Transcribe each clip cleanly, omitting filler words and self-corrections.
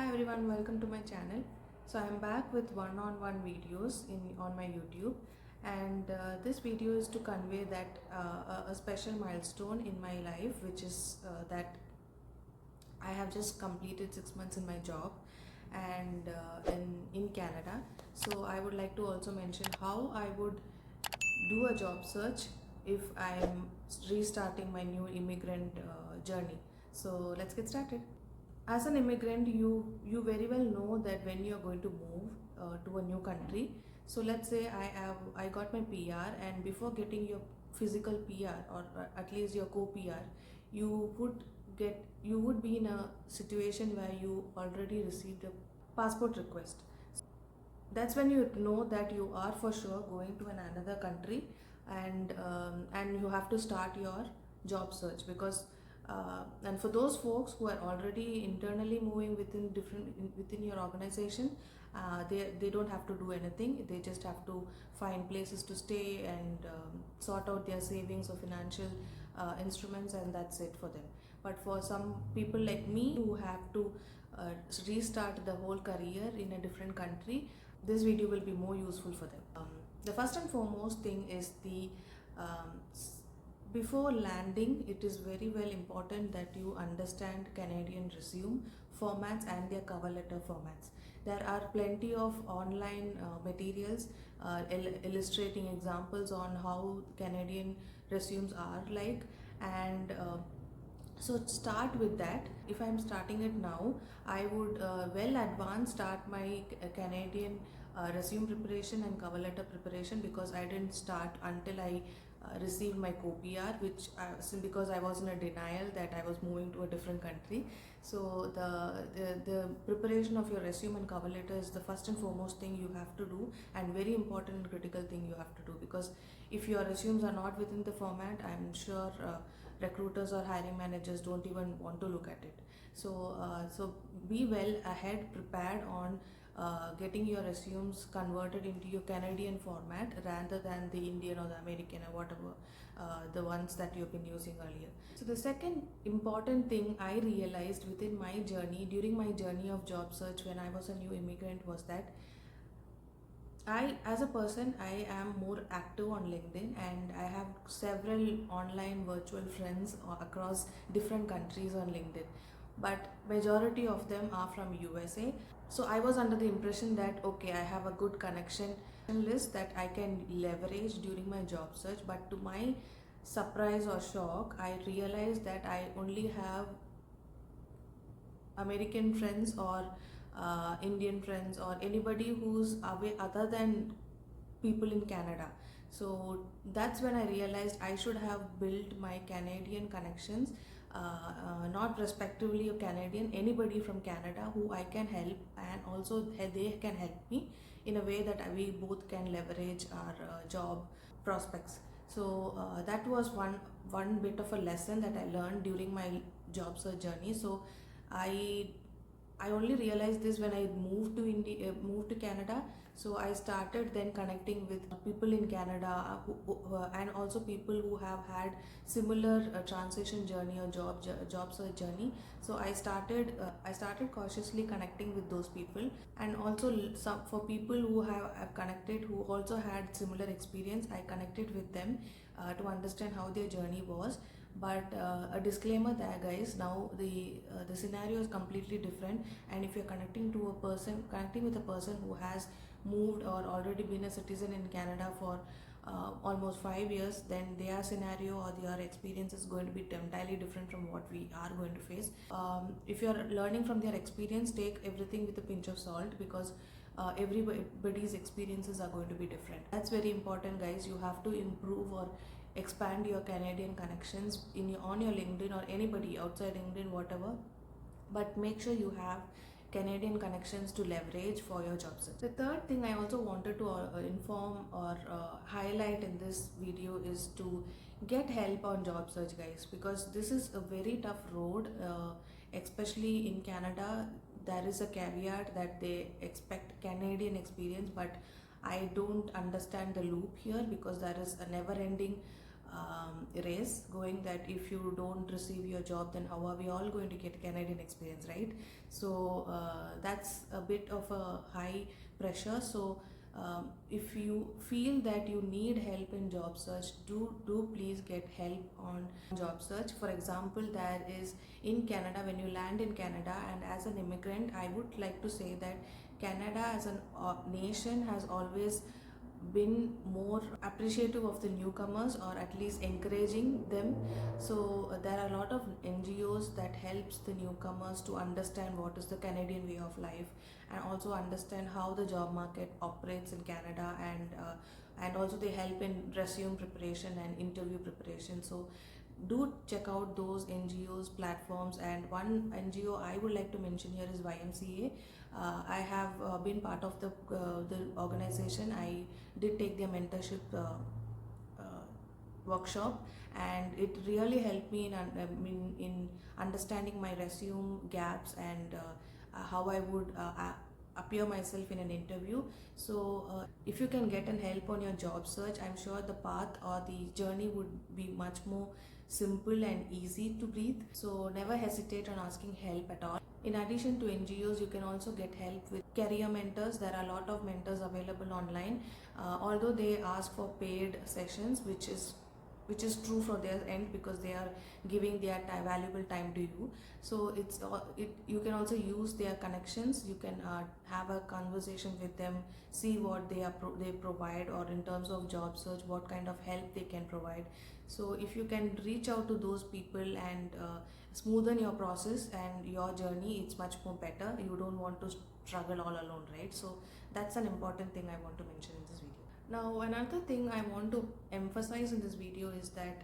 Hi everyone, welcome to my channel. So I'm back with one-on-one videos on my YouTube, and this video is to convey that a special milestone in my life, which is that I have just completed 6 months in my job and in Canada. So I would like to also mention how I would do a job search if I am restarting my new immigrant journey. So let's get started. As an immigrant, you very well know that when you're going to move to a new country. So let's say I got my PR, and before getting your physical PR, or at least your co-PR, you would be in a situation where you already received a passport request. That's when you know that you are for sure going to another country, and you have to start your job search. Because and for those folks who are already internally moving within your organization, they don't have to do anything. They just have to find places to stay and sort out their savings or financial instruments, and that's it for them. But for some people like me who have to restart the whole career in a different country, this video will be more useful for them. The first and foremost thing is before landing, it is very well important that you understand Canadian resume formats and their cover letter formats. There are plenty of online materials illustrating examples on how Canadian resumes are like, and so start with that. If I'm starting it now, I would well advance start my Canadian resume preparation and cover letter preparation, because I didn't start until I received my co-PR, because I was in a denial that I was moving to a different country. So the preparation of your resume and cover letter is the first and foremost thing you have to do, and very important and critical thing you have to do, because if your resumes are not within the format, I'm sure recruiters or hiring managers don't even want to look at it. So be well ahead prepared on getting your resumes converted into your Canadian format rather than the Indian or the American or whatever the ones that you've been using earlier. So the second important thing I realized within my journey, during my journey of job search when I was a new immigrant, was that as a person, I am more active on LinkedIn, and I have several online virtual friends across different countries on LinkedIn. But majority of them are from USA. So I was under the impression that okay, I have a good connection list that I can leverage during my job search. But to my surprise or shock, I realized that I only have American friends or Indian friends or anybody who's away other than people in Canada. So that's when I realized I should have built my Canadian connections, not respectively a Canadian, anybody from Canada who I can help, and also they can help me in a way that we both can leverage our job prospects. So that was one bit of a lesson that I learned during my job search journey. So I I only realized this when I moved to Canada. So I started then connecting with people in Canada, and also people who have had similar transition journey or job search journey. So I started cautiously connecting with those people, and also some for people who have connected who also had similar experience. I connected with them to understand how their journey was. But a disclaimer there, guys, now the scenario is completely different, and if you're connecting with a person who has moved or already been a citizen in Canada for almost 5 years, then their scenario or their experience is going to be entirely different from what we are going to face. If you're learning from their experience, take everything with a pinch of salt, because everybody's experiences are going to be different. That's very important, guys. You have to improve or expand your Canadian connections on your LinkedIn, or anybody outside LinkedIn, whatever. But make sure you have Canadian connections to leverage for your job search. The third thing I also wanted to inform or highlight in this video is to get help on job search, guys, because this is a very tough road, especially in Canada. There is a caveat that they expect Canadian experience, but I don't understand the loop here, because there is a never ending race going, that if you don't receive your job, then how are we all going to get Canadian experience, right? So that's a bit of a high pressure. So if you feel that you need help in job search, do please get help on job search. For example, there is in Canada, when you land in Canada and as an immigrant, I would like to say that Canada as a nation has always been more appreciative of the newcomers, or at least encouraging them. So there are a lot of NGOs that helps the newcomers to understand what is the Canadian way of life, and also understand how the job market operates in Canada, and also they help in resume preparation and interview preparation. So do check out those NGOs platforms. And one NGO I would like to mention here is YMCA. I have been part of the organization. I did take their mentorship workshop, and it really helped me in understanding my resume gaps, and how I would appear myself in an interview. So if you can get an help on your job search, I'm sure the path or the journey would be much more simple and easy to breathe. So never hesitate on asking help at all. In addition to NGOs, you can also get help with career mentors. There are a lot of mentors available online, although they ask for paid sessions, which is true for their end, because they are giving their valuable time to you. So you can also use their connections. You can have a conversation with them, see what they provide, or in terms of job search, what kind of help they can provide. So if you can reach out to those people and smoothen your process and your journey, it's much more better. You don't want to struggle all alone, right? So that's an important thing I want to mention in this video. Now, another thing I want to emphasize in this video is that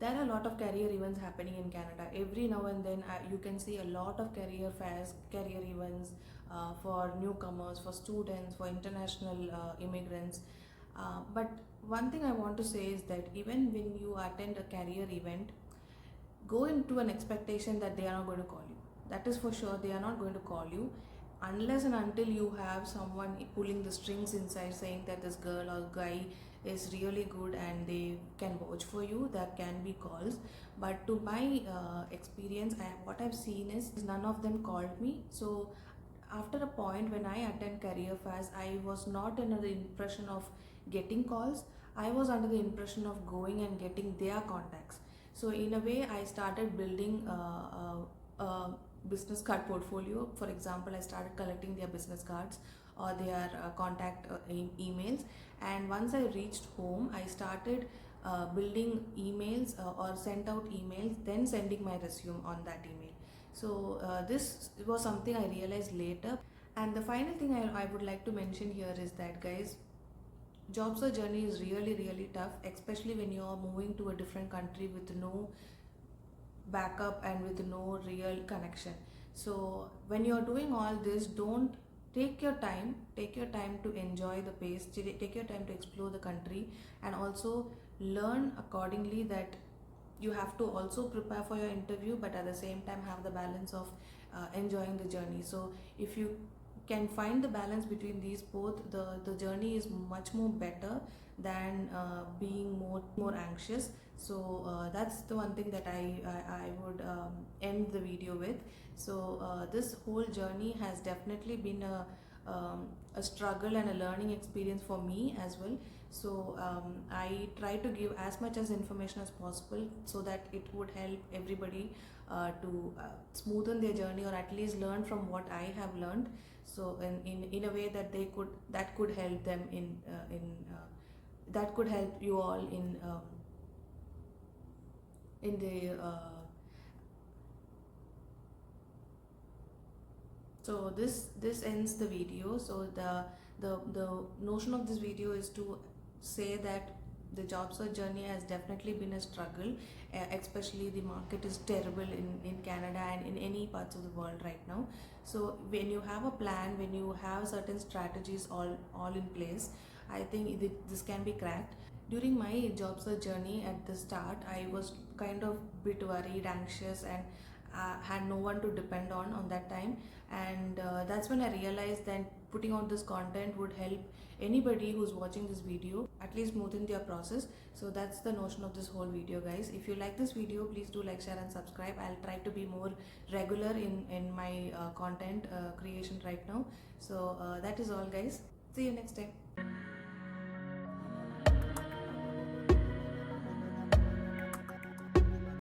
there are a lot of career events happening in Canada. Every now and then you can see a lot of career fairs, career events for newcomers, for students, for international immigrants. But one thing I want to say is that even when you attend a career event, go into an expectation that they are not going to call you. That is for sure, they are not going to call you unless and until you have someone pulling the strings inside, saying that this girl or guy is really good and they can vouch for you. There can be calls, but to my experience, what I've seen is none of them called me. So after a point, when I attend career fairs, I was not under the impression of getting calls. I was under the impression of going and getting their contacts. So in a way, I started building a business card portfolio. For example, I started collecting their business cards or their contact emails. And once I reached home, I started building emails or sent out emails, then sending my resume on that email. So this was something I realized later. And the final thing I would like to mention here is that, guys, job search journey is really tough, especially when you're moving to a different country with no backup and with no real connection. So when you're doing all this, don't take your time to enjoy the pace, take your time to explore the country, and also learn accordingly, that you have to also prepare for your interview, but at the same time have the balance of enjoying the journey. So if you can find the balance between these both, the journey is much more better than being more anxious. So that's the one thing that I would end the video with. So this whole journey has definitely been a struggle and a learning experience for me as well. So I try to give as much as information as possible, so that it would help everybody to smoothen their journey, or at least learn from what I have learned. So in a way that that could help them in that could help you all in the so this ends the video. So the notion of this video is to say that the job search journey has definitely been a struggle, especially the market is terrible in Canada and in any parts of the world right now. So when you have a plan, when you have certain strategies all in place, I think this can be cracked. During my job search journey at the start, I was kind of bit worried, anxious, and had no one to depend on that time. And that's when I realized that putting out this content would help anybody who's watching this video at least smoothen their process. So that's the notion of this whole video, guys. If you like this video, please do like, share and subscribe. I'll try to be more regular in my content creation right now. So that is all, guys. See you next time.